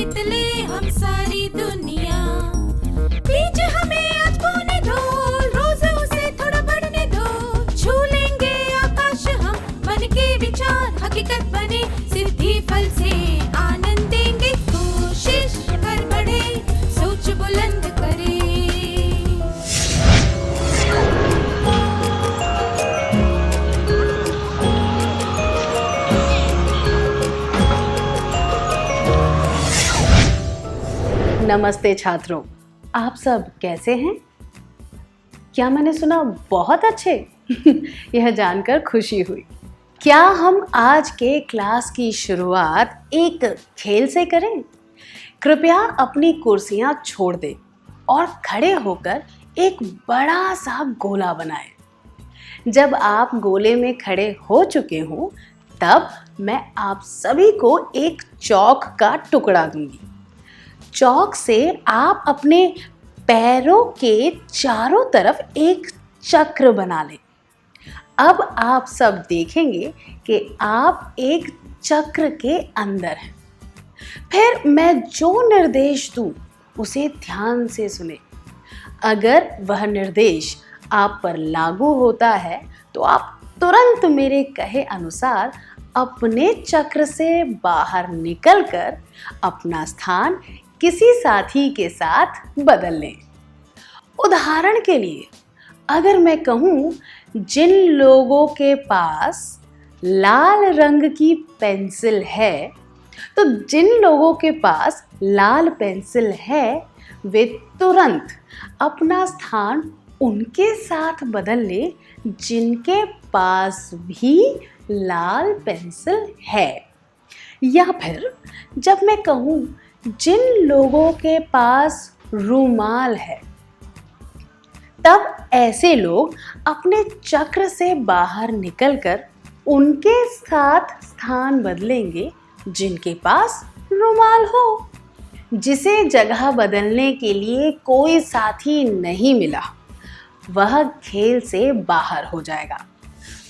जीत ले हम सारी दुनिया। बीच हमें आज बोने दो, रोज उसे थोड़ा बढ़ने दो। छू लेंगे आकाश हम, मन के विचार हकीकत बने। सिद्धि फल से आनंद देंगे, कोशिश कर बढ़े, सोच बुलंद करे। नमस्ते छात्रों, आप सब कैसे हैं? क्या मैंने सुना बहुत अच्छे? यह जानकर खुशी हुई। क्या हम आज के क्लास की शुरुआत एक खेल से करें? कृपया अपनी कुर्सियां छोड़ दें और खड़े होकर एक बड़ा सा गोला बनाएं। जब आप गोले में खड़े हो चुके हों, तब मैं आप सभी को एक चौक का टुकड़ा दूंगी। चौक से आप अपने पैरों के चारों तरफ एक चक्र बना लें। अब आप सब देखेंगे कि आप एक चक्र के अंदर हैं। फिर मैं जो निर्देश दूं, उसे ध्यान से सुने। अगर वह निर्देश आप पर लागू होता है, तो आप तुरंत मेरे कहे अनुसार अपने चक्र से बाहर निकलकर अपना स्थान किसी साथी के साथ बदल लें। उदाहरण के लिए, अगर मैं कहूँ जिन लोगों के पास लाल रंग की पेंसिल है, तो जिन लोगों के पास लाल पेंसिल है, वे तुरंत अपना स्थान उनके साथ बदल लें जिनके पास भी लाल पेंसिल है। या फिर जब मैं कहूँ जिन लोगों के पास रुमाल है, तब ऐसे लोग अपने चक्र से बाहर निकलकर उनके साथ स्थान बदलेंगे जिनके पास रुमाल हो। जिसे जगह बदलने के लिए कोई साथी नहीं मिला, वह खेल से बाहर हो जाएगा।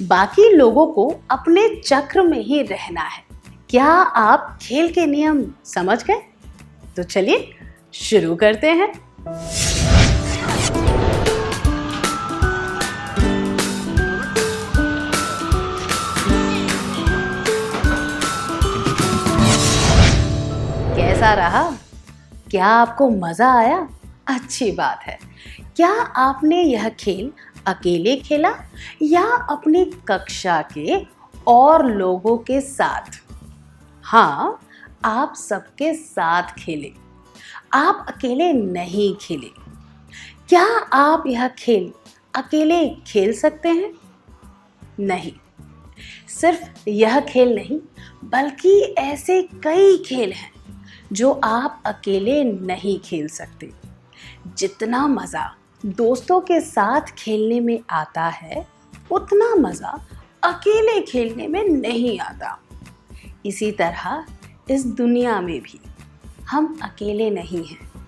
बाकी लोगों को अपने चक्र में ही रहना है। क्या आप खेल के नियम समझ गए? तो चलिए शुरू करते हैं। कैसा रहा? क्या आपको मजा आया? अच्छी बात है। क्या आपने यह खेल अकेले खेला या अपनी कक्षा के और लोगों के साथ? हाँ, आप सबके साथ खेले, आप अकेले नहीं खेले। क्या आप यह खेल अकेले खेल सकते हैं? नहीं। सिर्फ यह खेल नहीं, बल्कि ऐसे कई खेल हैं जो आप अकेले नहीं खेल सकते। जितना मज़ा दोस्तों के साथ खेलने में आता है, उतना मज़ा अकेले खेलने में नहीं आता। इसी तरह इस दुनिया में भी हम अकेले नहीं हैं।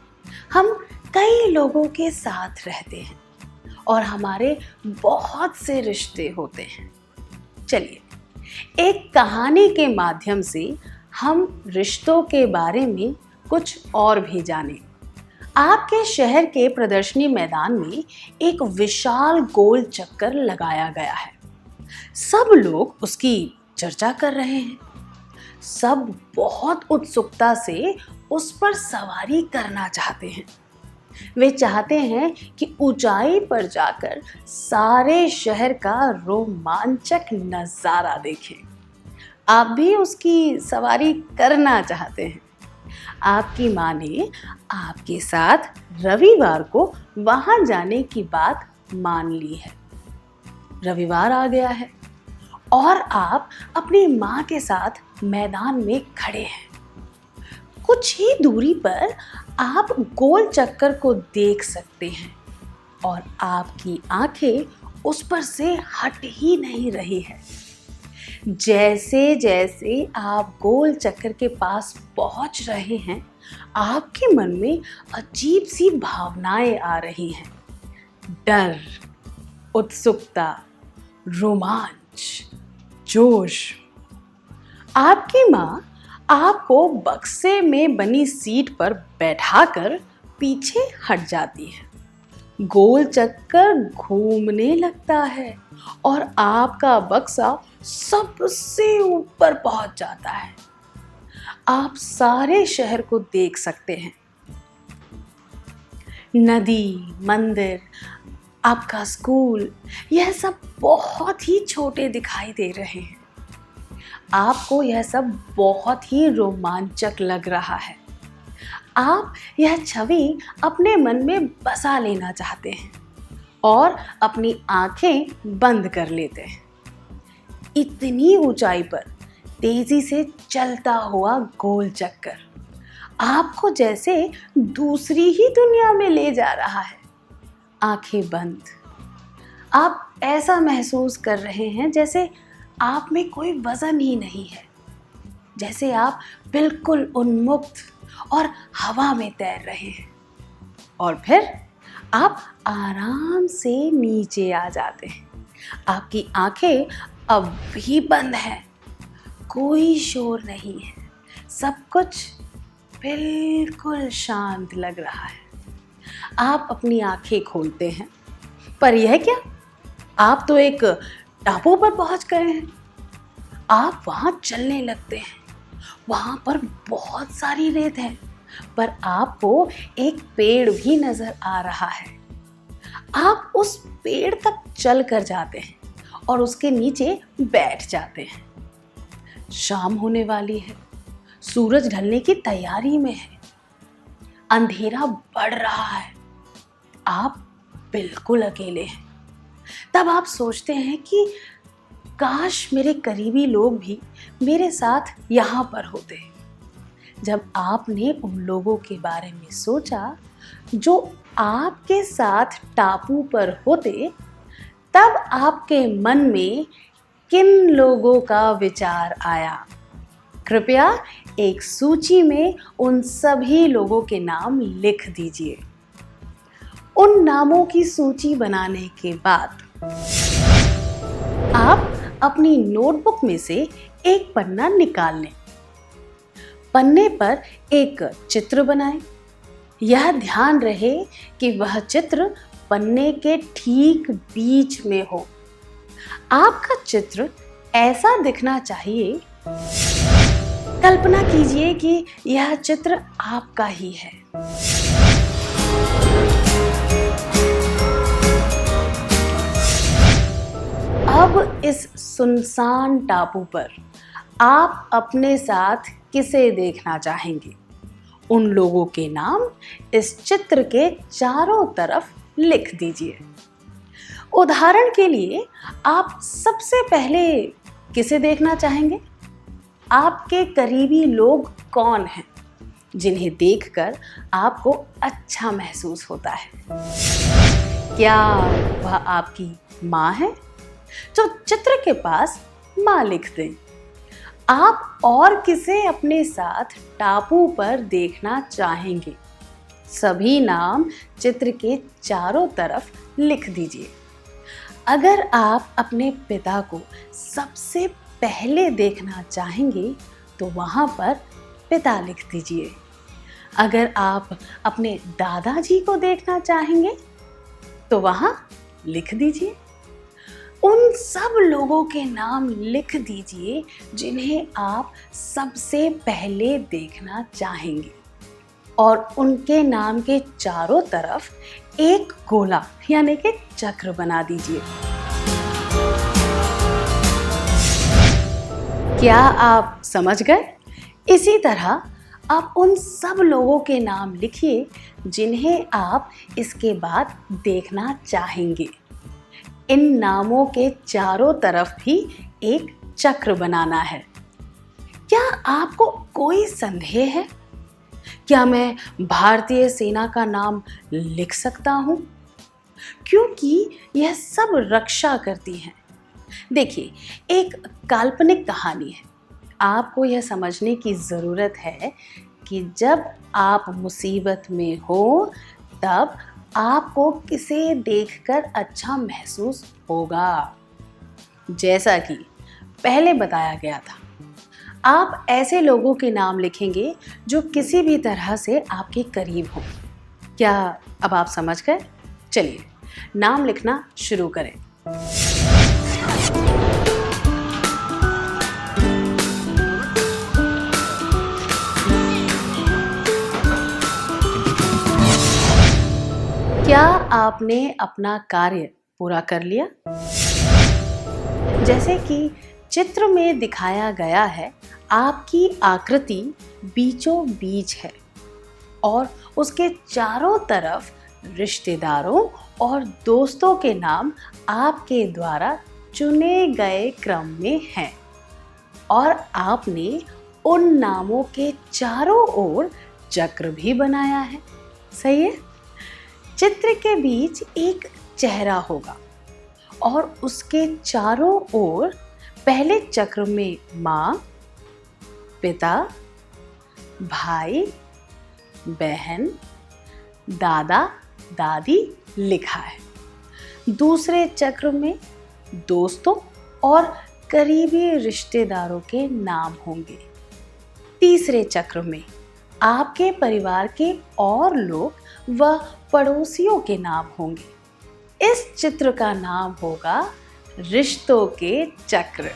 हम कई लोगों के साथ रहते हैं और हमारे बहुत से रिश्ते होते हैं। चलिए, एक कहानी के माध्यम से हम रिश्तों के बारे में कुछ और भी जानें। आपके शहर के प्रदर्शनी मैदान में एक विशाल गोल चक्कर लगाया गया है। सब लोग उसकी चर्चा कर रहे हैं। सब बहुत उत्सुकता से उस पर सवारी करना चाहते हैं। वे चाहते हैं कि ऊंचाई पर जाकर सारे शहर का रोमांचक नज़ारा देखें। आप भी उसकी सवारी करना चाहते हैं। आपकी माँ ने आपके साथ रविवार को वहाँ जाने की बात मान ली है। रविवार आ गया है और आप अपनी माँ के साथ मैदान में खड़े हैं। कुछ ही दूरी पर आप गोल चक्कर को देख सकते हैं और आपकी आंखें उस पर से हट ही नहीं रही है। जैसे जैसे आप गोल चक्कर के पास पहुंच रहे हैं, आपके मन में अजीब सी भावनाएं आ रही हैं। डर, उत्सुकता, रोमांच, जोश। आपकी माँ आपको बक्से में बनी सीट पर बैठाकर पीछे हट जाती है। गोल चक्कर घूमने लगता है और आपका बक्सा सबसे ऊपर पहुंच जाता है। आप सारे शहर को देख सकते हैं। नदी, मंदिर, आपका स्कूल, यह सब बहुत ही छोटे दिखाई दे रहे हैं। आपको यह सब बहुत ही रोमांचक लग रहा है। आप यह छवि अपने मन में बसा लेना चाहते हैं और अपनी आंखें बंद कर लेते हैं। इतनी ऊंचाई पर तेजी से चलता हुआ गोल चक्कर आपको जैसे दूसरी ही दुनिया में ले जा रहा है। आंखें बंद, आप ऐसा महसूस कर रहे हैं जैसे आप में कोई वजन ही नहीं है, जैसे आप बिल्कुल उन्मुक्त और हवा में तैर रहे हैं। और फिर आप आराम से नीचे आ जाते हैं। आपकी आंखें अब भी बंद हैं, कोई शोर नहीं है, सब कुछ बिल्कुल शांत लग रहा है। आप अपनी आंखें खोलते हैं, पर यह क्या, आप तो एक टापू पर पहुंच गए हैं। आप वहां चलने लगते हैं। वहां पर बहुत सारी रेत है, पर आपको एक पेड़ भी नजर आ रहा है। आप उस पेड़ तक चल कर जाते हैं और उसके नीचे बैठ जाते हैं। शाम होने वाली है, सूरज ढलने की तैयारी में है, अंधेरा बढ़ रहा है, आप बिल्कुल अकेले हैं। तब आप सोचते हैं कि काश मेरे करीबी लोग भी मेरे साथ यहाँ पर होते। जब आपने उन लोगों के बारे में सोचा जो आपके साथ टापू पर होते, तब आपके मन में किन लोगों का विचार आया? कृपया एक सूची में उन सभी लोगों के नाम लिख दीजिए। उन नामों की सूची बनाने के बाद आप अपनी नोटबुक में से एक पन्ना निकाल लें। पन्ने पर एक चित्र बनाएं। यह ध्यान रहे कि वह चित्र पन्ने के ठीक बीच में हो। आपका चित्र ऐसा दिखना चाहिए, कल्पना कीजिए कि यह चित्र आपका ही है। अब इस सुनसान टापू पर आप अपने साथ किसे देखना चाहेंगे? उन लोगों के नाम इस चित्र के चारों तरफ लिख दीजिए। उदाहरण के लिए आप सबसे पहले किसे देखना चाहेंगे? आपके करीबी लोग कौन हैं जिन्हें देखकर आपको अच्छा महसूस होता है? क्या वह आपकी माँ है? तो चित्र के पास माँ लिख दें। आप और किसे अपने साथ टापू पर देखना चाहेंगे? सभी नाम चित्र के चारों तरफ लिख दीजिए। अगर आप अपने पिता को सबसे पहले देखना चाहेंगे तो वहाँ पर पिता लिख दीजिए। अगर आप अपने दादाजी को देखना चाहेंगे तो वहाँ लिख दीजिए। उन सब लोगों के नाम लिख दीजिए जिन्हें आप सबसे पहले देखना चाहेंगे और उनके नाम के चारों तरफ एक गोला यानी कि चक्र बना दीजिए। क्या आप समझ गए? इसी तरह आप उन सब लोगों के नाम लिखिए जिन्हें आप इसके बाद देखना चाहेंगे। इन नामों के चारों तरफ भी एक चक्र बनाना है। क्या आपको कोई संदेह है? क्या मैं भारतीय सेना का नाम लिख सकता हूँ? क्योंकि यह सब रक्षा करती हैं। देखिए, एक काल्पनिक कहानी है। आपको यह समझने की ज़रूरत है कि जब आप मुसीबत में हो तब आपको किसे देखकर अच्छा महसूस होगा। जैसा कि पहले बताया गया था, आप ऐसे लोगों के नाम लिखेंगे जो किसी भी तरह से आपके करीब हों। क्या अब आप समझ गए? चलिए नाम लिखना शुरू करें। क्या आपने अपना कार्य पूरा कर लिया? जैसे कि चित्र में दिखाया गया है, आपकी आकृति बीचों बीच है और उसके चारों तरफ रिश्तेदारों और दोस्तों के नाम आपके द्वारा चुने गए क्रम में हैं और आपने उन नामों के चारों ओर चक्र भी बनाया है। सही है? चित्र के बीच एक चेहरा होगा और उसके चारों ओर पहले चक्र में माँ, पिता, भाई, बहन, दादा, दादी लिखा है। दूसरे चक्र में दोस्तों और करीबी रिश्तेदारों के नाम होंगे। तीसरे चक्र में आपके परिवार के और लोग व पड़ोसियों के नाम होंगे। इस चित्र का नाम होगा रिश्तों के चक्र।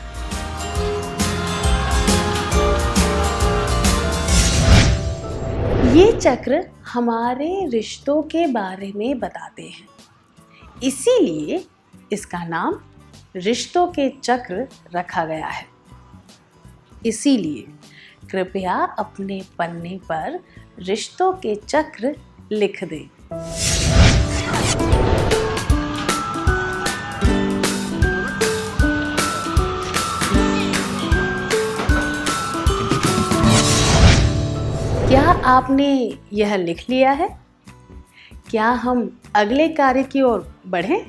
ये चक्र हमारे रिश्तों के बारे में बताते हैं, इसीलिए इसका नाम रिश्तों के चक्र रखा गया है। इसीलिए कृपया अपने पन्ने पर रिश्तों के चक्र लिख दें। क्या आपने यह लिख लिया है? क्या हम अगले कार्य की ओर बढ़ें?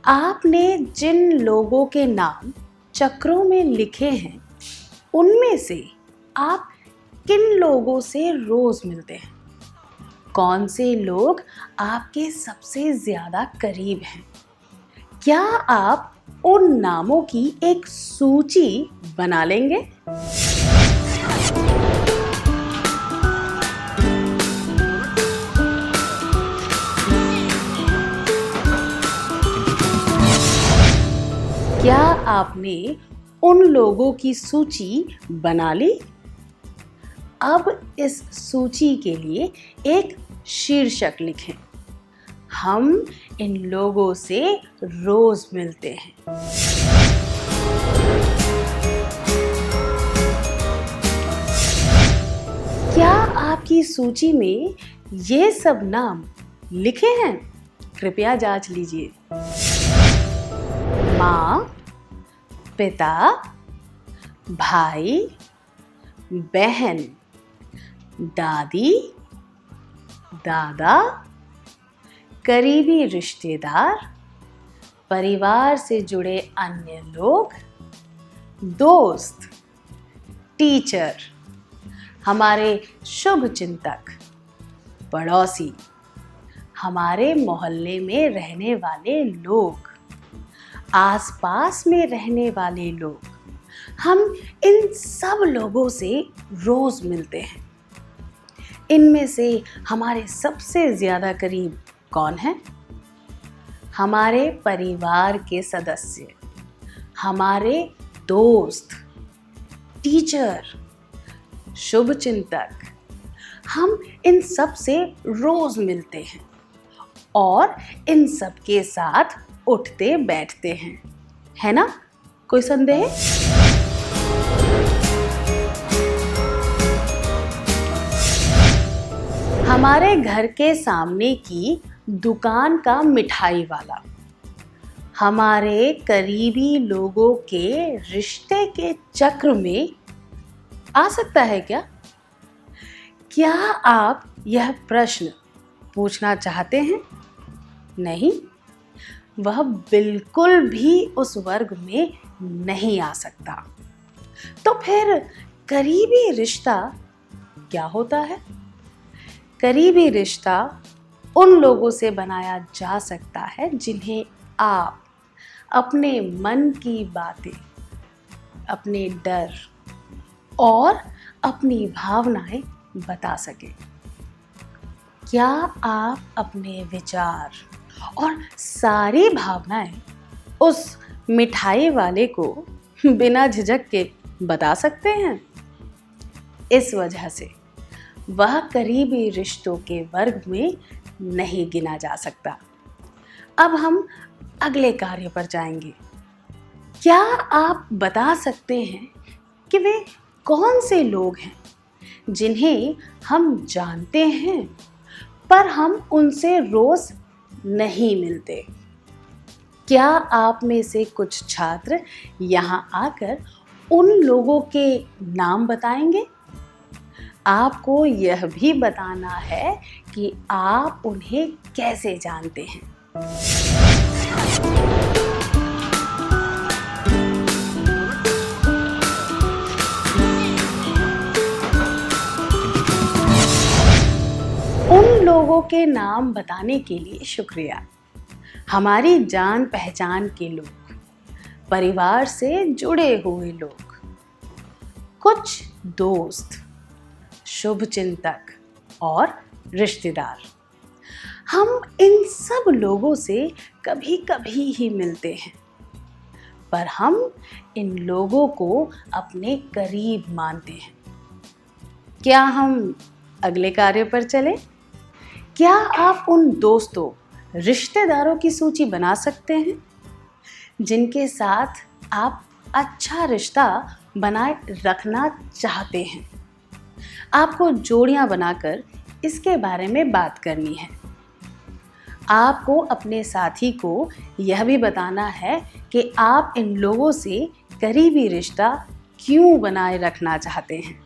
आपने जिन लोगों के नाम चक्रों में लिखे हैं, उनमें से आप किन लोगों से रोज मिलते हैं? कौन से लोग आपके सबसे ज़्यादा करीब हैं? क्या आप उन नामों की एक सूची बना लेंगे? क्या आपने उन लोगों की सूची बना ली? अब इस सूची के लिए एक शीर्षक लिखें। हम इन लोगों से रोज मिलते हैं। क्या आपकी सूची में ये सब नाम लिखे हैं? कृपया जांच लीजिए। माँ, पिता, भाई, बहन, दादी, दादा, करीबी रिश्तेदार, परिवार से जुड़े अन्य लोग, दोस्त, टीचर, हमारे शुभ चिंतक, पड़ोसी, हमारे मोहल्ले में रहने वाले लोग, आसपास में रहने वाले लोग। हम इन सब लोगों से रोज मिलते हैं। इनमें से हमारे सबसे ज़्यादा करीब कौन है? हमारे परिवार के सदस्य, हमारे दोस्त, टीचर, शुभचिंतक। हम इन सब से रोज मिलते हैं और इन सब के साथ उठते बैठते हैं, है ना? कोई संदेह? हमारे घर के सामने की दुकान का मिठाई वाला हमारे करीबी लोगों के रिश्ते के चक्र में आ सकता है क्या? क्या आप यह प्रश्न पूछना चाहते हैं? नहीं, वह बिल्कुल भी उस वर्ग में नहीं आ सकता। तो फिर करीबी रिश्ता क्या होता है? करीबी रिश्ता उन लोगों से बनाया जा सकता है जिन्हें आप अपने मन की बातें, अपने डर, और अपनी भावनाएं बता सके। क्या आप अपने विचार और सारी भावनाएं उस मिठाई वाले को बिना झिझक के बता सकते हैं? इस वजह से वह करीबी रिश्तों के वर्ग में नहीं गिना जा सकता। अब हम अगले कार्य पर जाएंगे। क्या आप बता सकते हैं कि वे कौन से लोग हैं जिन्हें हम जानते हैं पर हम उनसे रोज नहीं मिलते? क्या आप में से कुछ छात्र यहाँ आकर उन लोगों के नाम बताएंगे? आपको यह भी बताना है कि आप उन्हें कैसे जानते हैं। उन लोगों के नाम बताने के लिए शुक्रिया। हमारी जान पहचान के लोग, परिवार से जुड़े हुए लोग, कुछ दोस्त, शुभचिंतक और रिश्तेदार। हम इन सब लोगों से कभी कभी ही मिलते हैं, पर हम इन लोगों को अपने करीब मानते हैं। क्या हम अगले कार्य पर चलें? क्या आप उन दोस्तों, रिश्तेदारों की सूची बना सकते हैं जिनके साथ आप अच्छा रिश्ता बनाए रखना चाहते हैं? आपको जोड़ियां बनाकर इसके बारे में बात करनी है। आपको अपने साथी को यह भी बताना है कि आप इन लोगों से करीबी रिश्ता क्यों बनाए रखना चाहते हैं।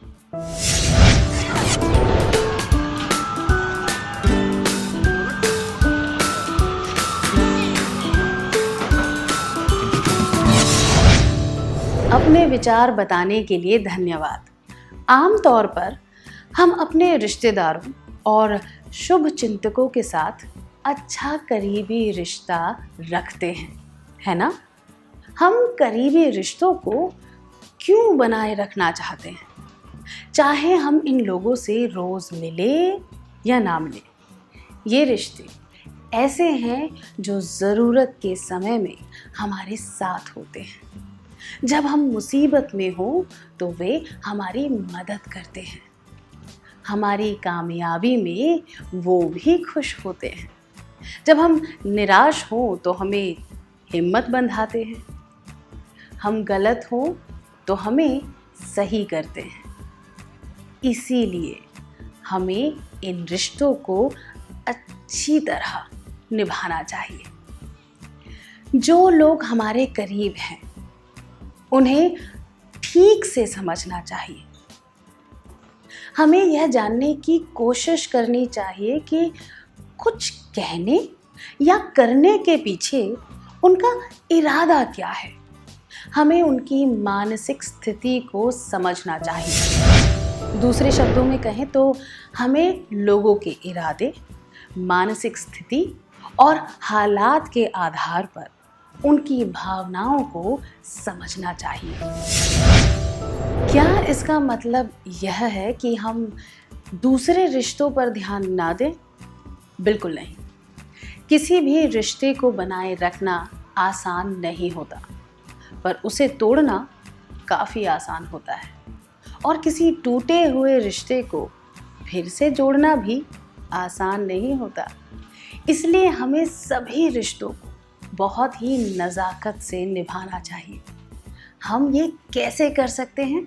अपने विचार बताने के लिए धन्यवाद। आमतौर पर हम अपने रिश्तेदारों और शुभ चिंतकों के साथ अच्छा करीबी रिश्ता रखते हैं, है ना? हम करीबी रिश्तों को क्यों बनाए रखना चाहते हैं? चाहे हम इन लोगों से रोज मिले या ना मिले, ये रिश्ते ऐसे हैं जो ज़रूरत के समय में हमारे साथ होते हैं। जब हम मुसीबत में हो तो वे हमारी मदद करते हैं। हमारी कामयाबी में वो भी खुश होते हैं। जब हम निराश हो तो हमें हिम्मत बंधाते हैं। हम गलत हो तो हमें सही करते हैं। इसीलिए हमें इन रिश्तों को अच्छी तरह निभाना चाहिए। जो लोग हमारे करीब हैं उन्हें ठीक से समझना चाहिए। हमें यह जानने की कोशिश करनी चाहिए कि कुछ कहने या करने के पीछे उनका इरादा क्या है। हमें उनकी मानसिक स्थिति को समझना चाहिए। दूसरे शब्दों में कहें तो हमें लोगों के इरादे, मानसिक स्थिति और हालात के आधार पर उनकी भावनाओं को समझना चाहिए। क्या इसका मतलब यह है कि हम दूसरे रिश्तों पर ध्यान ना दें? बिल्कुल नहीं। किसी भी रिश्ते को बनाए रखना आसान नहीं होता, पर उसे तोड़ना काफ़ी आसान होता है। और किसी टूटे हुए रिश्ते को फिर से जोड़ना भी आसान नहीं होता। इसलिए हमें सभी रिश्तों को बहुत ही नज़ाकत से निभाना चाहिए। हम ये कैसे कर सकते हैं,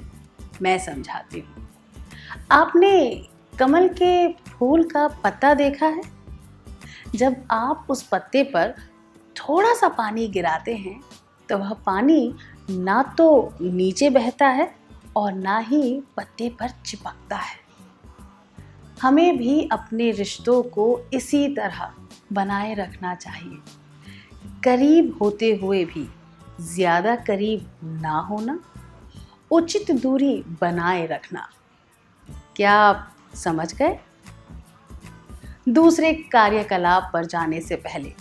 मैं समझाती हूँ। आपने कमल के फूल का पत्ता देखा है? जब आप उस पत्ते पर थोड़ा सा पानी गिराते हैं तो वह पानी ना तो नीचे बहता है और ना ही पत्ते पर चिपकता है। हमें भी अपने रिश्तों को इसी तरह बनाए रखना चाहिए। करीब होते हुए भी ज़्यादा करीब ना होना, उचित दूरी बनाए रखना। क्या आप समझ गए? दूसरे कार्यकलाप पर जाने से पहले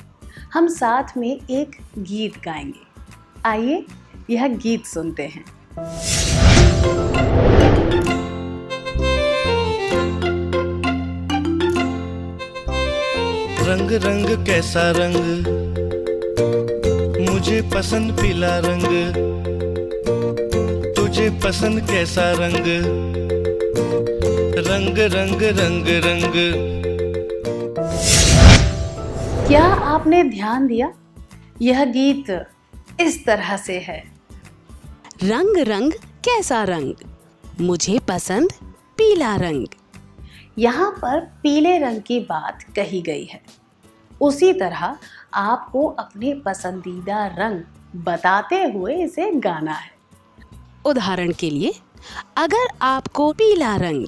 हम साथ में एक गीत गाएंगे। आइए यह गीत सुनते हैं। रंग रंग कैसा रंग, मुझे पसंद पीला रंग, तुझे पसंद कैसा रंग, रंग रंग रंग रंग। क्या आपने ध्यान दिया? यह गीत इस तरह से है। रंग रंग कैसा रंग, मुझे पसंद पीला रंग। यहाँ पर पीले रंग की बात कही गई है। उसी तरह आपको अपने पसंदीदा रंग बताते हुए इसे गाना है। उदाहरण के लिए, अगर आपको पीला रंग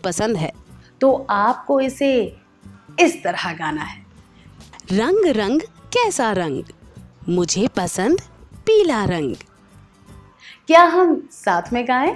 पसंद है तो आपको इसे इस तरह गाना है। रंग रंग कैसा रंग, मुझे पसंद पीला रंग। क्या हम साथ में गाएं?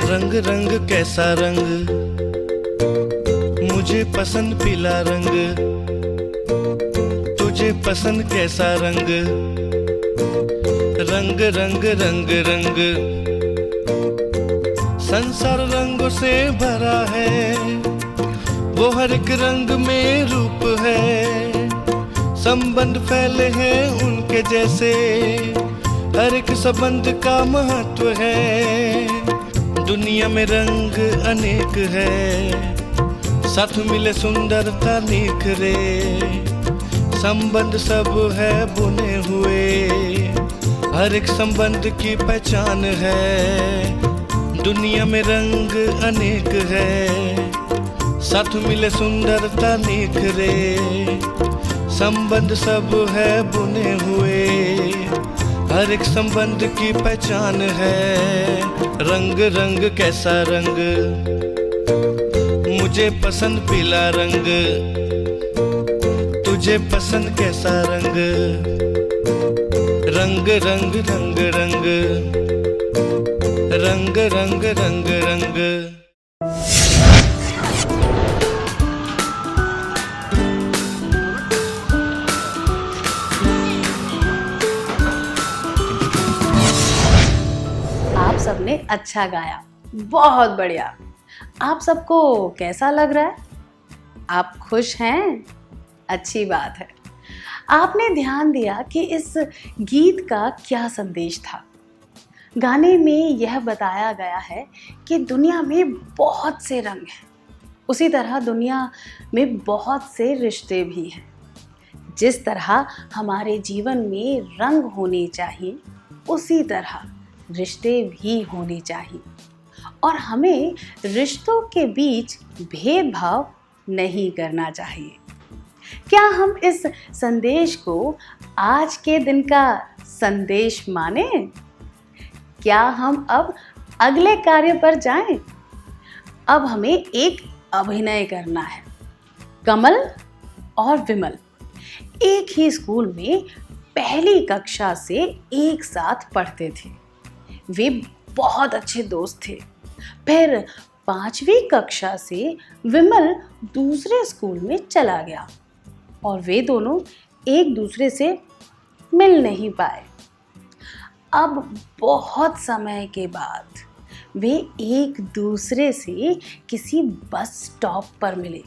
रंग रंग कैसा रंग, मुझे पसंद पीला रंग, तुझे पसंद कैसा रंग, रंग रंग रंग रंग। संसार रंगों से भरा है, वो हर एक रंग में रूप है। संबंध फैले हैं उनके जैसे, हर एक संबंध का महत्व है। दुनिया में रंग अनेक है, साथ मिले सुंदरता निखरे। संबंध सब है बुने हुए, हर एक संबंध की पहचान है। दुनिया में रंग अनेक है, साथ मिले सुंदरता निखरे। संबंध सब है बुने हुए, हर एक संबंध की पहचान है। रंग रंग कैसा रंग, मुझे पसंद पीला रंग, तुझे पसंद कैसा रंग, रंग रंग रंग रंग, रंग रंग रंग रंग। आप सबने अच्छा गाया, बहुत बढ़िया। आप सबको कैसा लग रहा है? आप खुश हैं? अच्छी बात है। आपने ध्यान दिया कि इस गीत का क्या संदेश था। गाने में यह बताया गया है कि दुनिया में बहुत से रंग हैं, उसी तरह दुनिया में बहुत से रिश्ते भी हैं। जिस तरह हमारे जीवन में रंग होने चाहिए, उसी तरह रिश्ते भी होने चाहिए और हमें रिश्तों के बीच भेदभाव नहीं करना चाहिए। क्या हम इस संदेश को आज के दिन का संदेश माने? क्या हम अब अगले कार्य पर जाएं? अब हमें एक अभिनय करना है। कमल और विमल एक ही स्कूल में पहली कक्षा से एक साथ पढ़ते थे। वे बहुत अच्छे दोस्त थे। फिर 5वीं कक्षा से विमल दूसरे स्कूल में चला गया और वे दोनों एक दूसरे से मिल नहीं पाए। अब बहुत समय के बाद वे एक दूसरे से किसी बस स्टॉप पर मिले।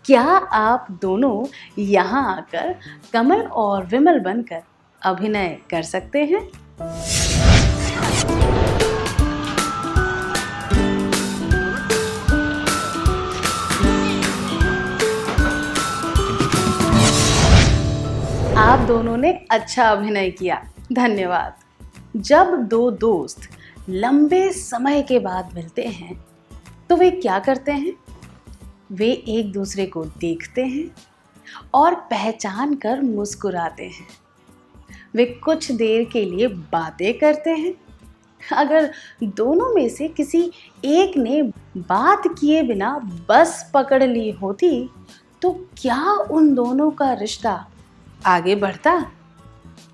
क्या आप दोनों यहाँ आकर कमल और विमल बनकर अभिनय कर सकते हैं? आप दोनों ने अच्छा अभिनय किया, धन्यवाद। जब दो दोस्त लंबे समय के बाद मिलते हैं तो वे क्या करते हैं? वे एक दूसरे को देखते हैं और पहचान कर मुस्कुराते हैं। वे कुछ देर के लिए बातें करते हैं। अगर दोनों में से किसी एक ने बात किए बिना बस पकड़ ली होती तो क्या उन दोनों का रिश्ता आगे बढ़ता?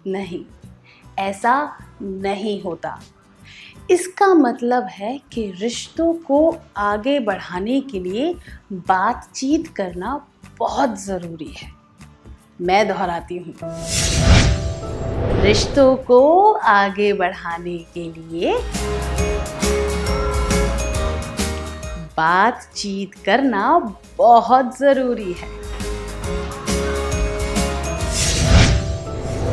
नहीं, ऐसा नहीं होता। इसका मतलब है कि रिश्तों को आगे बढ़ाने के लिए बातचीत करना बहुत ज़रूरी है। मैं दोहराती हूँ, रिश्तों को आगे बढ़ाने के लिए बातचीत करना बहुत ज़रूरी है।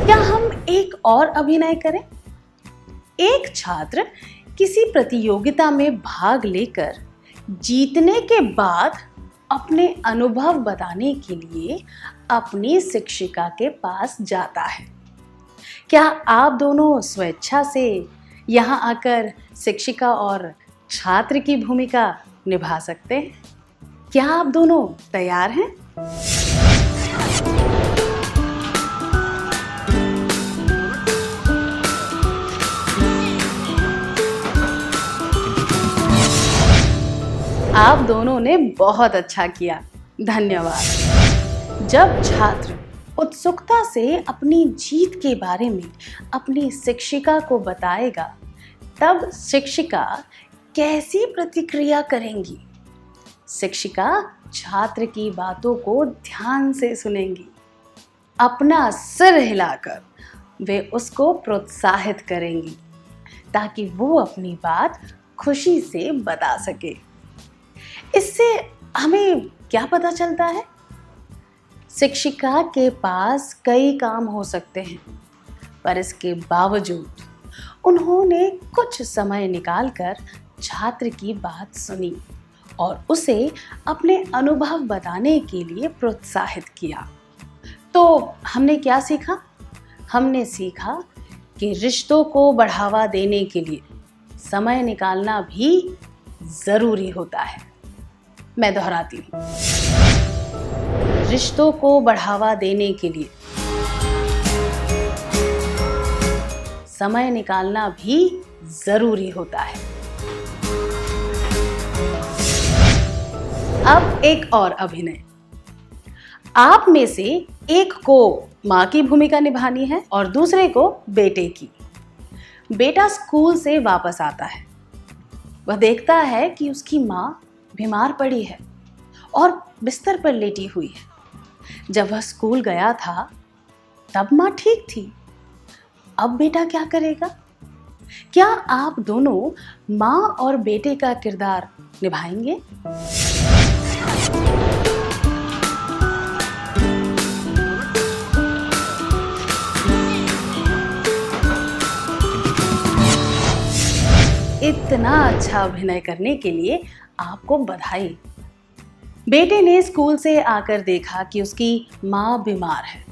क्या हम एक और अभिनय करें? एक छात्र किसी प्रतियोगिता में भाग लेकर जीतने के बाद अपने अनुभव बताने के लिए अपनी शिक्षिका के पास जाता है। क्या आप दोनों स्वेच्छा से यहाँ आकर शिक्षिका और छात्र की भूमिका निभा सकते हैं? क्या आप दोनों तैयार हैं? आप दोनों ने बहुत अच्छा किया, धन्यवाद। जब छात्र उत्सुकता से अपनी जीत के बारे में अपनी शिक्षिका को बताएगा, तब शिक्षिका कैसी प्रतिक्रिया करेंगी? शिक्षिका छात्र की बातों को ध्यान से सुनेंगी। अपना सिर हिलाकर वे उसको प्रोत्साहित करेंगी ताकि वो अपनी बात खुशी से बता सके। इससे हमें क्या पता चलता है? शिक्षिका के पास कई काम हो सकते हैं, पर इसके बावजूद उन्होंने कुछ समय निकालकर छात्र की बात सुनी और उसे अपने अनुभव बताने के लिए प्रोत्साहित किया। तो हमने क्या सीखा? हमने सीखा कि रिश्तों को बढ़ावा देने के लिए समय निकालना भी ज़रूरी होता है। मैं दोहराती हूँ, रिश्तों को बढ़ावा देने के लिए समय निकालना भी जरूरी होता है। अब एक और अभिनय। आप में से एक को माँ की भूमिका निभानी है और दूसरे को बेटे की। बेटा स्कूल से वापस आता है। वह देखता है कि उसकी माँ बीमार पड़ी है और बिस्तर पर लेटी हुई है। जब वह स्कूल गया था तब माँ ठीक थी। अब बेटा क्या करेगा? क्या आप दोनों माँ और बेटे का किरदार निभाएंगे? इतना अच्छा अभिनय करने के लिए आपको बधाई। बेटे ने स्कूल से आकर देखा कि उसकी माँ बीमार है।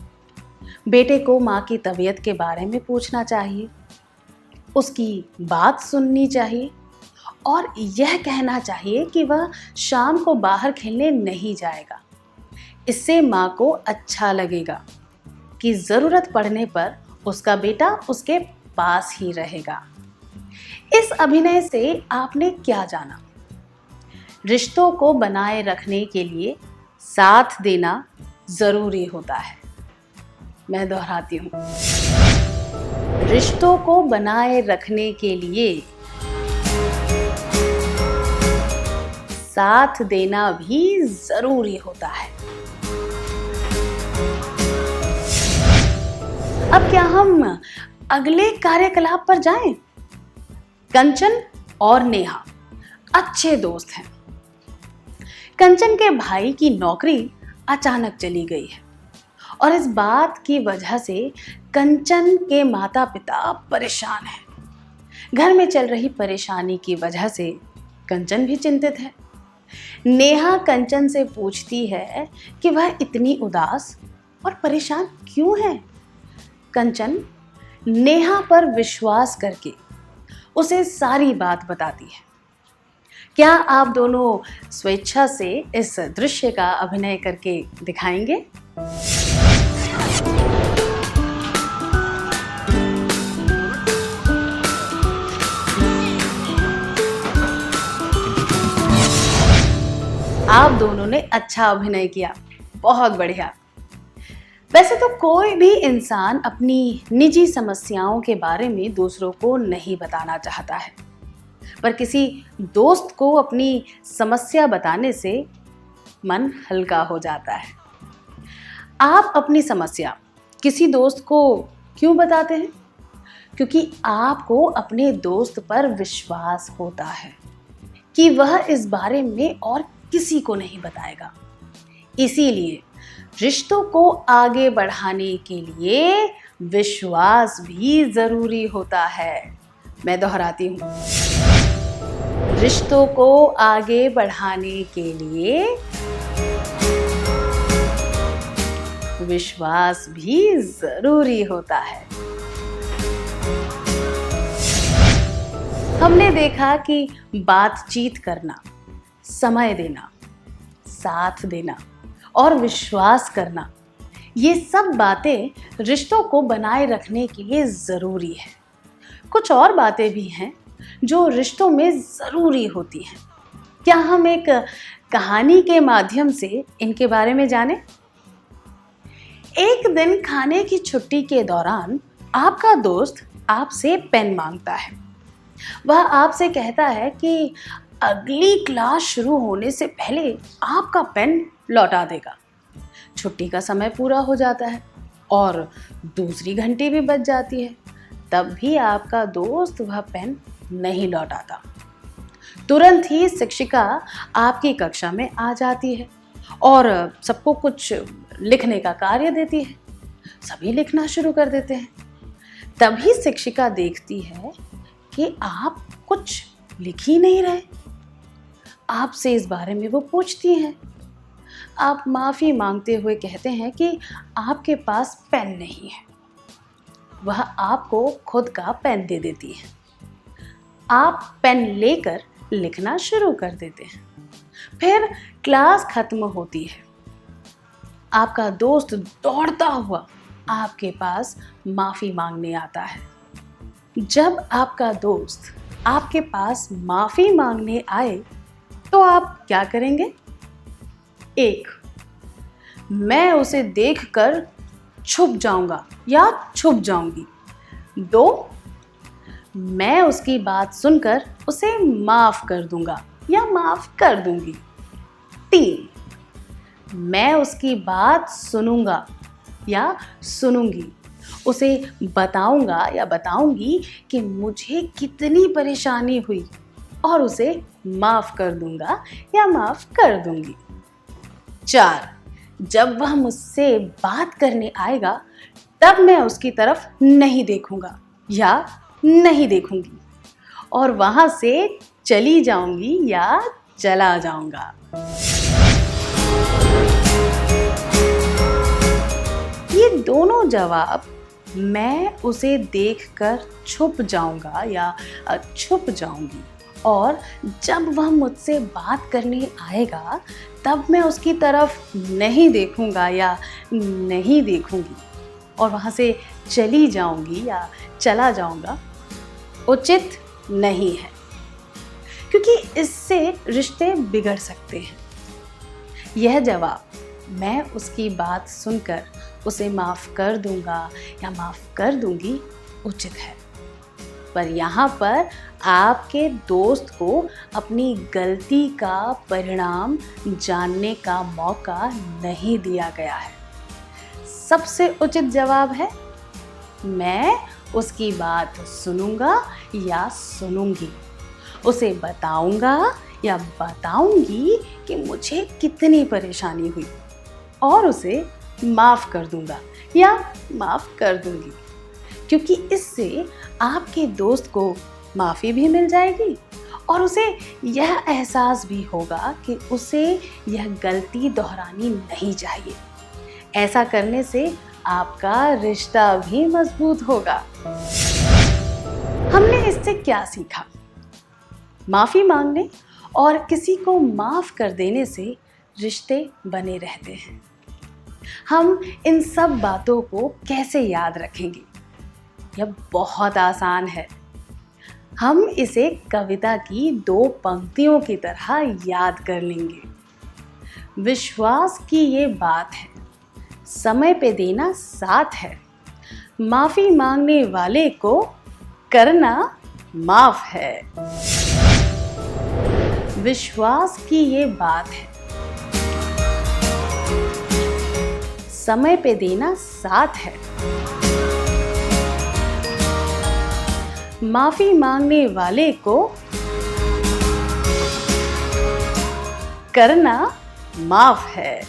बेटे को माँ की तबीयत के बारे में पूछना चाहिए, उसकी बात सुननी चाहिए और यह कहना चाहिए कि वह शाम को बाहर खेलने नहीं जाएगा। इससे माँ को अच्छा लगेगा कि ज़रूरत पड़ने पर उसका बेटा उसके पास ही रहेगा। इस अभिनय से आपने क्या जाना? रिश्तों को बनाए रखने के लिए साथ देना ज़रूरी होता है। मैं दोहराती हूँ, रिश्तों को बनाए रखने के लिए साथ देना भी ज़रूरी होता है। अब क्या हम अगले कार्यकलाप पर जाएं? कंचन और नेहा अच्छे दोस्त हैं। कंचन के भाई की नौकरी अचानक चली गई है और इस बात की वजह से कंचन के माता पिता परेशान हैं। घर में चल रही परेशानी की वजह से कंचन भी चिंतित है। नेहा कंचन से पूछती है कि वह इतनी उदास और परेशान क्यों है। कंचन नेहा पर विश्वास करके उसे सारी बात बताती है। क्या आप दोनों स्वेच्छा से इस दृश्य का अभिनय करके दिखाएंगे? अच्छा अभिनय किया, बहुत बढ़िया। वैसे तो कोई भी इंसान अपनी निजी समस्याओं के बारे में दूसरों को नहीं बताना चाहता है, पर किसी दोस्त को अपनी समस्या बताने से मन हल्का हो जाता है। आप अपनी समस्या किसी दोस्त को क्यों बताते हैं? क्योंकि आपको अपने दोस्त पर विश्वास होता है कि वह इस बारे में और किसी को नहीं बताएगा। इसीलिए रिश्तों को आगे बढ़ाने के लिए विश्वास भी जरूरी होता है। मैं दोहराती हूँ, रिश्तों को आगे बढ़ाने के लिए विश्वास भी जरूरी होता है। हमने देखा कि बातचीत करना, समय देना, साथ देना और विश्वास करना, ये सब बातें रिश्तों को बनाए रखने के लिए ज़रूरी है। कुछ और बातें भी हैं जो रिश्तों में ज़रूरी होती हैं। क्या हम एक कहानी के माध्यम से इनके बारे में जानें? एक दिन खाने की छुट्टी के दौरान आपका दोस्त आपसे पेन मांगता है। वह आपसे कहता है कि अगली क्लास शुरू होने से पहले आपका पेन लौटा देगा। छुट्टी का समय पूरा हो जाता है और दूसरी घंटी भी बज जाती है, तब भी आपका दोस्त वह पेन नहीं लौटाता। तुरंत ही शिक्षिका आपकी कक्षा में आ जाती है और सबको कुछ लिखने का कार्य देती है। सभी लिखना शुरू कर देते हैं। तभी शिक्षिका देखती है कि आप कुछ लिख ही नहीं रहे। आपसे इस बारे में वो पूछती हैं। आप माफ़ी मांगते हुए कहते हैं कि आपके पास पेन नहीं है। वह आपको खुद का पेन दे देती है। आप पेन लेकर लिखना शुरू कर देते हैं। फिर क्लास खत्म होती है। आपका दोस्त दौड़ता हुआ आपके पास माफ़ी मांगने आता है। जब आपका दोस्त आपके पास माफ़ी मांगने आए तो आप क्या करेंगे? 1. मैं उसे देखकर छुप जाऊंगा या छुप जाऊंगी। 2. मैं उसकी बात सुनकर उसे माफ़ कर दूंगा या माफ़ कर दूंगी। 3. मैं उसकी बात सुनूंगा या सुनूंगी, उसे बताऊंगा या बताऊंगी कि मुझे कितनी परेशानी हुई और उसे माफ़ कर दूंगा या माफ़ कर दूंगी। 4. जब वह मुझसे बात करने आएगा तब मैं उसकी तरफ नहीं देखूंगा या नहीं देखूंगी और वहाँ से चली जाऊंगी या चला जाऊंगा। ये दोनों जवाब, मैं उसे देखकर छुप जाऊंगा या छुप जाऊंगी और जब वह मुझसे बात करने आएगा तब मैं उसकी तरफ नहीं देखूंगा या नहीं देखूंगी और वहाँ से चली जाऊंगी या चला जाऊंगा, उचित नहीं है, क्योंकि इससे रिश्ते बिगड़ सकते हैं। यह जवाब, मैं उसकी बात सुनकर उसे माफ़ कर दूंगा या माफ़ कर दूंगी, उचित है। पर यहाँ पर आपके दोस्त को अपनी गलती का परिणाम जानने का मौका नहीं दिया गया है। सबसे उचित जवाब है, मैं उसकी बात सुनूंगा या सुनूंगी, उसे बताऊंगा या बताऊंगी कि मुझे कितनी परेशानी हुई और उसे माफ़ कर दूंगा या माफ़ कर दूंगी, क्योंकि इससे आपके दोस्त को माफ़ी भी मिल जाएगी और उसे यह एहसास भी होगा कि उसे यह गलती दोहरानी नहीं चाहिए। ऐसा करने से आपका रिश्ता भी मजबूत होगा। हमने इससे क्या सीखा? माफ़ी मांगने और किसी को माफ़ कर देने से रिश्ते बने रहते हैं। हम इन सब बातों को कैसे याद रखेंगे? यह बहुत आसान है। हम इसे कविता की 2 पंक्तियों की तरह याद कर लेंगे। विश्वास की ये बात है, समय पे देना साथ है, माफी मांगने वाले को करना माफ है। विश्वास की ये बात है, समय पे देना साथ है, माफी मांगने वाले को करना माफ है।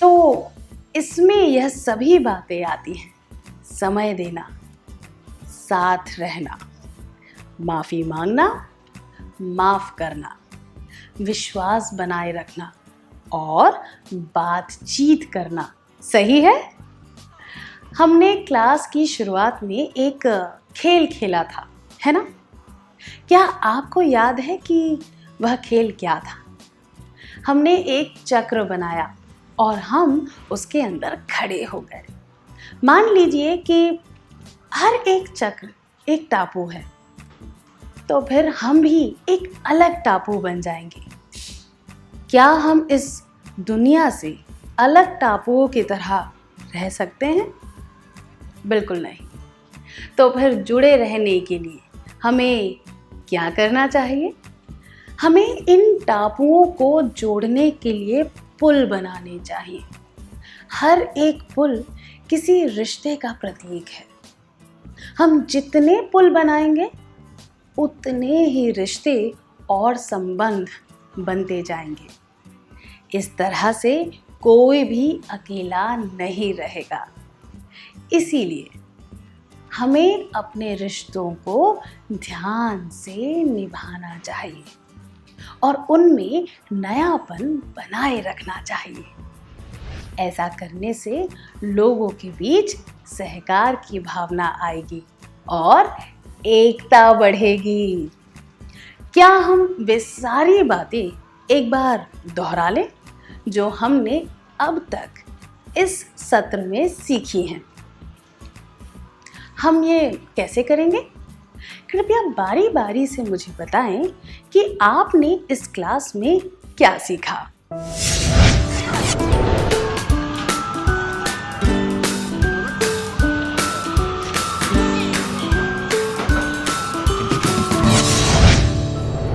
तो इसमें यह सभी बातें आती हैं, समय देना, साथ रहना, माफी मांगना, माफ करना, विश्वास बनाए रखना और बातचीत करना। सही है? हमने क्लास की शुरुआत में एक खेल खेला था, है ना? क्या आपको याद है कि वह खेल क्या था? हमने एक चक्र बनाया और हम उसके अंदर खड़े हो गए। मान लीजिए कि हर एक चक्र एक टापू है, तो फिर हम भी एक अलग टापू बन जाएंगे। क्या हम इस दुनिया से अलग टापुओं की तरह रह सकते हैं? बिल्कुल नहीं। तो फिर जुड़े रहने के लिए हमें क्या करना चाहिए? हमें इन टापुओं को जोड़ने के लिए पुल बनाने चाहिए। हर एक पुल किसी रिश्ते का प्रतीक है। हम जितने पुल बनाएंगे उतने ही रिश्ते और संबंध बनते जाएंगे। इस तरह से कोई भी अकेला नहीं रहेगा। इसीलिए हमें अपने रिश्तों को ध्यान से निभाना चाहिए और उनमें नयापन बनाए रखना चाहिए। ऐसा करने से लोगों के बीच सहकार की भावना आएगी और एकता बढ़ेगी। क्या हम वे सारी बातें एक बार दोहरा लें जो हमने अब तक इस सत्र में सीखी हैं? हम ये कैसे करेंगे? कृपया बारी बारी से मुझे बताएं कि आपने इस क्लास में क्या सीखा।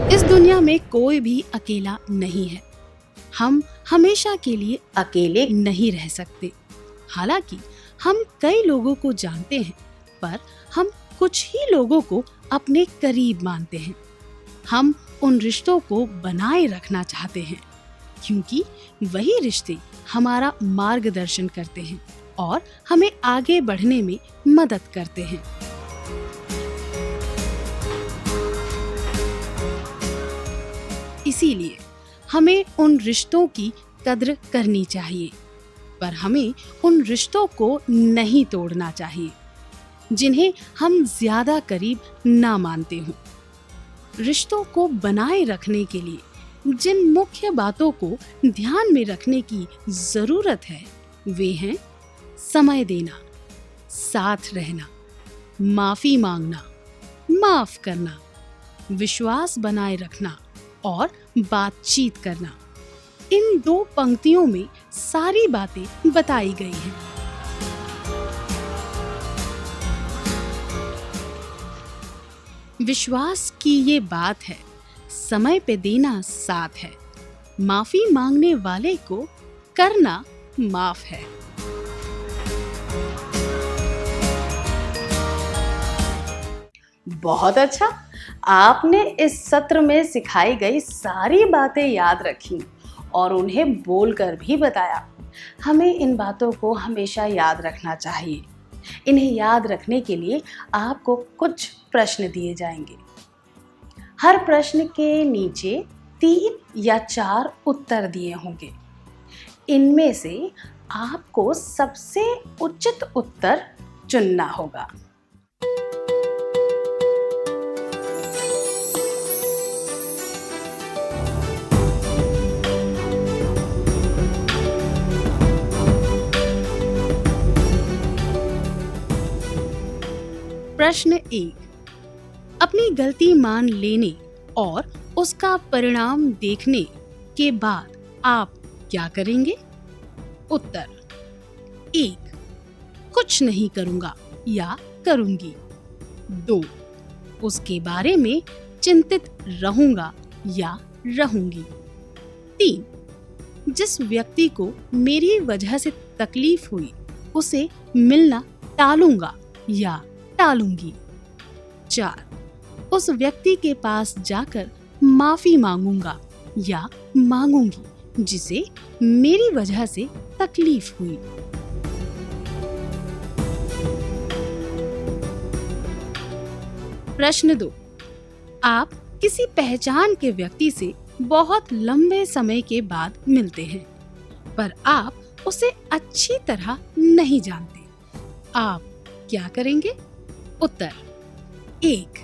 इस दुनिया में कोई भी अकेला नहीं है। हम हमेशा के लिए अकेले नहीं रह सकते। हालांकि हम कई लोगों को जानते हैं, पर हम कुछ ही लोगों को अपने करीब मानते हैं। हम उन रिश्तों को बनाए रखना चाहते हैं क्योंकि वही रिश्ते हमारा मार्गदर्शन करते हैं और हमें आगे बढ़ने में मदद करते हैं। इसीलिए हमें उन रिश्तों की कद्र करनी चाहिए, पर हमें उन रिश्तों को नहीं तोड़ना चाहिए जिन्हें हम ज्यादा करीब ना मानते हों। रिश्तों को बनाए रखने के लिए जिन मुख्य बातों को ध्यान में रखने की जरूरत है वे हैं समय देना, साथ रहना, माफी मांगना, माफ करना, विश्वास बनाए रखना और बातचीत करना। इन 2 पंक्तियों में सारी बातें बताई गई हैं। विश्वास की ये बात है, समय पे देना साथ है, माफी मांगने वाले को करना माफ है। बहुत अच्छा, आपने इस सत्र में सिखाई गई सारी बातें याद रखी और उन्हें बोलकर भी बताया। हमें इन बातों को हमेशा याद रखना चाहिए। इन्हें याद रखने के लिए आपको कुछ प्रश्न दिए जाएंगे। हर प्रश्न के नीचे 3 या 4 उत्तर दिए होंगे। इनमें से आपको सबसे उचित उत्तर चुनना होगा। प्रश्न 1, अपनी गलती मान लेने और उसका परिणाम देखने के बाद आप क्या करेंगे? उत्तर: 1. कुछ नहीं करूंगा या करूंगी। 2. उसके बारे में चिंतित रहूंगा या रहूंगी। 3. जिस व्यक्ति को मेरी वजह से तकलीफ हुई उसे मिलना टालूंगा या टालूंगी। 4. उस व्यक्ति के पास जाकर माफी मांगूंगा या मांगूंगी जिसे मेरी वजह से तकलीफ हुई। प्रश्न 2. आप किसी पहचान के व्यक्ति से बहुत लंबे समय के बाद मिलते हैं, पर आप उसे अच्छी तरह नहीं जानते। आप क्या करेंगे? उत्तर: 1.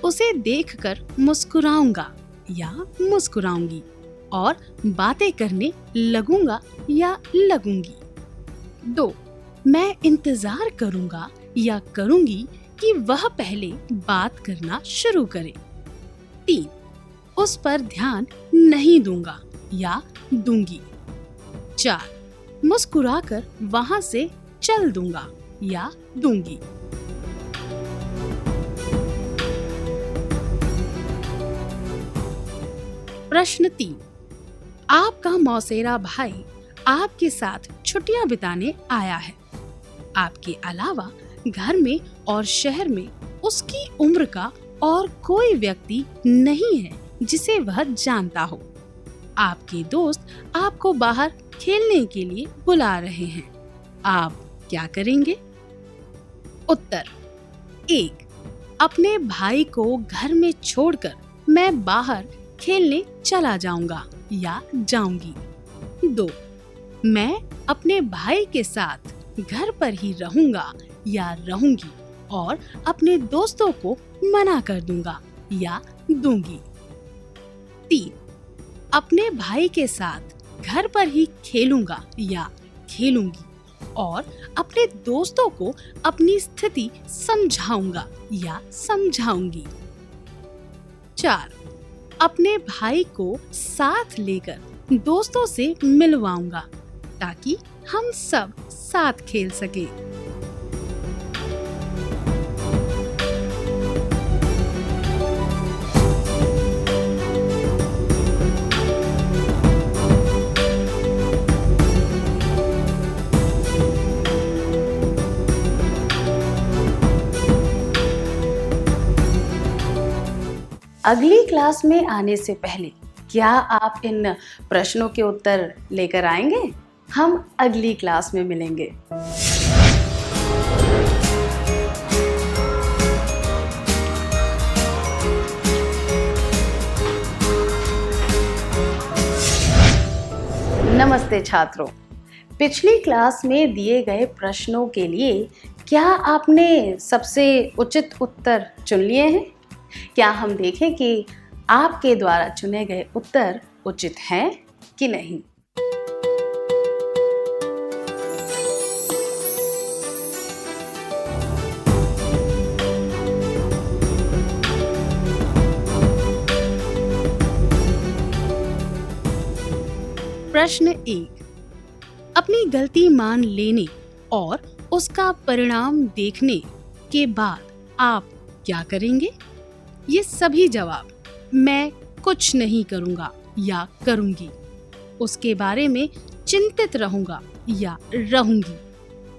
उसे देखकर मुस्कुराऊंगा या मुस्कुराऊंगी और बातें करने लगूंगा या लगूंगी। 2. मैं इंतजार करूंगा या करूंगी कि वह पहले बात करना शुरू करे। 3. उस पर ध्यान नहीं दूंगा या दूंगी। 4. मुस्कुराकर वहां से चल दूंगा या दूंगी। प्रश्न 3. आपका मौसेरा भाई आपके साथ छुट्टियां बिताने आया है। आपके अलावा घर में और शहर में उसकी उम्र का और कोई व्यक्ति नहीं है जिसे वह जानता हो। आपके दोस्त आपको बाहर खेलने के लिए बुला रहे हैं। आप क्या करेंगे? उत्तर: 1. अपने भाई को घर में छोड़कर मैं बाहर खेलने चला जाऊंगा या जाऊंगी। 2. मैं अपने भाई के साथ घर पर ही रहूंगा या रहूंगी और अपने दोस्तों को मना कर दूंगा या दूंगी। 3. अपने भाई के साथ घर पर ही खेलूंगा या खेलूंगी और अपने दोस्तों को अपनी स्थिति समझाऊंगा या समझाऊंगी। 4. अपने भाई को साथ लेकर दोस्तों से मिलवाऊंगा ताकि हम सब साथ खेल सके। अगली क्लास में आने से पहले क्या आप इन प्रश्नों के उत्तर लेकर आएंगे? हम अगली क्लास में मिलेंगे। नमस्ते छात्रों, पिछली क्लास में दिए गए प्रश्नों के लिए क्या आपने सबसे उचित उत्तर चुन लिए हैं? क्या हम देखें कि आपके द्वारा चुने गए उत्तर उचित हैं कि नहीं। प्रश्न 1. अपनी गलती मान लेने और उसका परिणाम देखने के बाद आप क्या करेंगे? ये सभी जवाब मैं कुछ नहीं करूंगा या करूंगी, उसके बारे में चिंतित रहूंगा या रहूंगी,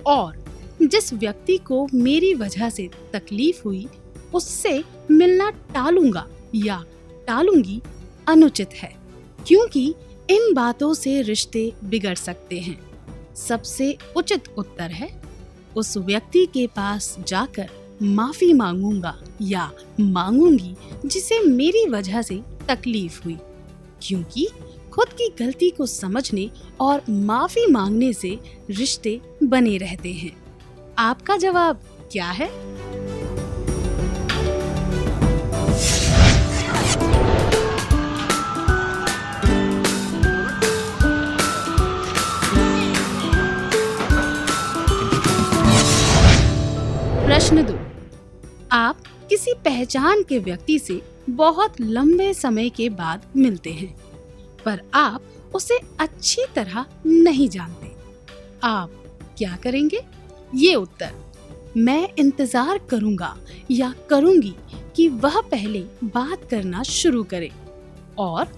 और जिस व्यक्ति को मेरी वजह से तकलीफ हुई उससे मिलना टालूंगा या टालूंगी अनुचित है, क्योंकि इन बातों से रिश्ते बिगड़ सकते हैं। सबसे उचित उत्तर है उस व्यक्ति के पास जाकर माफी मांगूंगा या मांगूंगी जिसे मेरी वजह से तकलीफ हुई, क्योंकि खुद की गलती को समझने और माफी मांगने से रिश्ते बने रहते हैं। आपका जवाब क्या है? प्रश्न 2. आप किसी पहचान के व्यक्ति से बहुत लंबे समय के बाद मिलते हैं, पर आप उसे अच्छी तरह नहीं जानते। आप क्या करेंगे? ये उत्तर मैं इंतजार करूंगा या करूंगी कि वह पहले बात करना शुरू करे और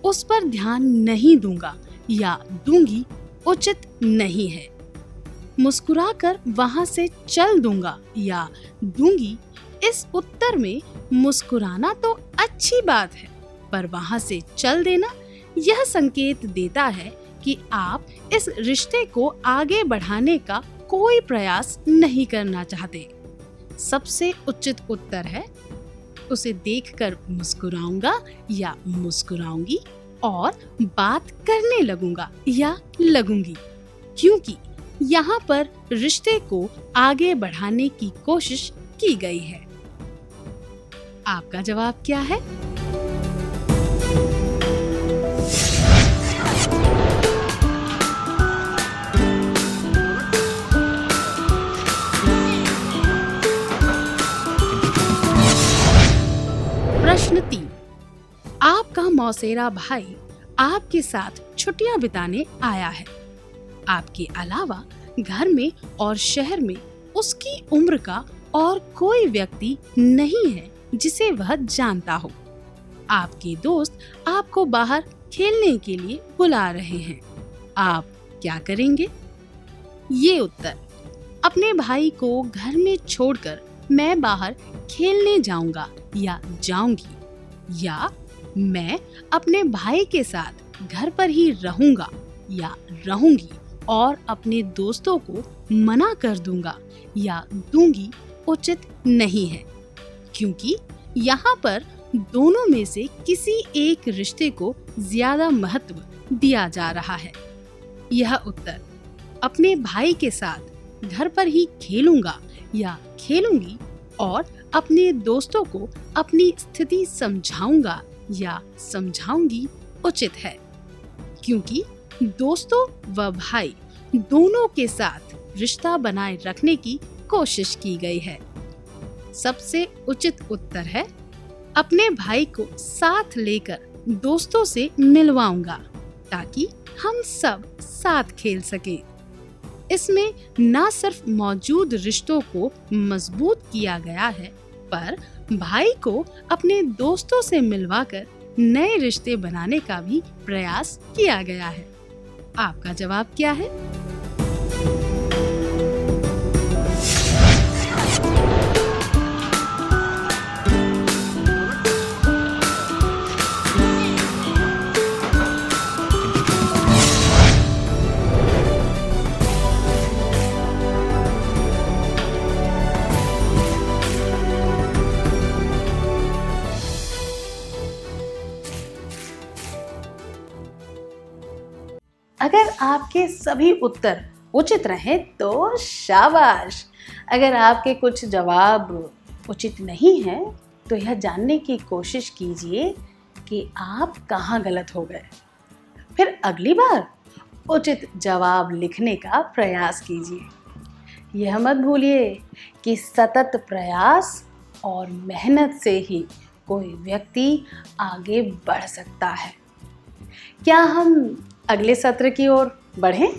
उस पर ध्यान नहीं दूंगा या दूंगी उचित नहीं है। मुस्कुराकर वहां से चल दूंगा या दूंगी। इस उत्तर में मुस्कुराना तो अच्छी बात है, पर वहां से चल देना यह संकेत देता है कि आप इस रिश्ते को आगे बढ़ाने का कोई प्रयास नहीं करना चाहते। सबसे उचित उत्तर है उसे देखकर मुस्कुराऊंगा या मुस्कुराऊंगी और बात करने लगूंगा या लगूंगी, क्योंकि यहाँ पर रिश्ते को आगे बढ़ाने की कोशिश की गई है। आपका जवाब क्या है? प्रश्न 3। आपका मौसेरा भाई आपके साथ छुट्टियां बिताने आया है। आपके अलावा घर में और शहर में उसकी उम्र का और कोई व्यक्ति नहीं है जिसे वह जानता हो। आपके दोस्त आपको बाहर खेलने के लिए बुला रहे हैं। आप क्या करेंगे? ये उत्तर अपने भाई को घर में छोड़कर मैं बाहर खेलने जाऊंगा या जाऊंगी, या मैं अपने भाई के साथ घर पर ही रहूंगा या रहूंगी और अपने दोस्तों को मना कर दूंगा या दूंगी उचित नहीं है, क्योंकि यहाँ पर दोनों में से किसी एक रिश्ते को ज्यादा महत्व दिया जा रहा है। यह उत्तर अपने भाई के साथ घर पर ही खेलूंगा या खेलूंगी और अपने दोस्तों को अपनी स्थिति समझाऊंगा या समझाऊंगी उचित है, क्योंकि दोस्तों व भाई दोनों के साथ रिश्ता बनाए रखने की कोशिश की गई है। सबसे उचित उत्तर है अपने भाई को साथ लेकर दोस्तों से मिलवाऊंगा ताकि हम सब साथ खेल सकें। इसमें न सिर्फ मौजूद रिश्तों को मजबूत किया गया है, पर भाई को अपने दोस्तों से मिलवाकर नए रिश्ते बनाने का भी प्रयास किया गया है। आपका जवाब क्या है? अगर आपके सभी उत्तर उचित रहे तो शाबाश। अगर आपके कुछ जवाब उचित नहीं हैं तो यह जानने की कोशिश कीजिए कि आप कहाँ गलत हो गए। फिर अगली बार उचित जवाब लिखने का प्रयास कीजिए। यह मत भूलिए कि सतत प्रयास और मेहनत से ही कोई व्यक्ति आगे बढ़ सकता है। क्या हम अगले सत्र की ओर बढ़ें?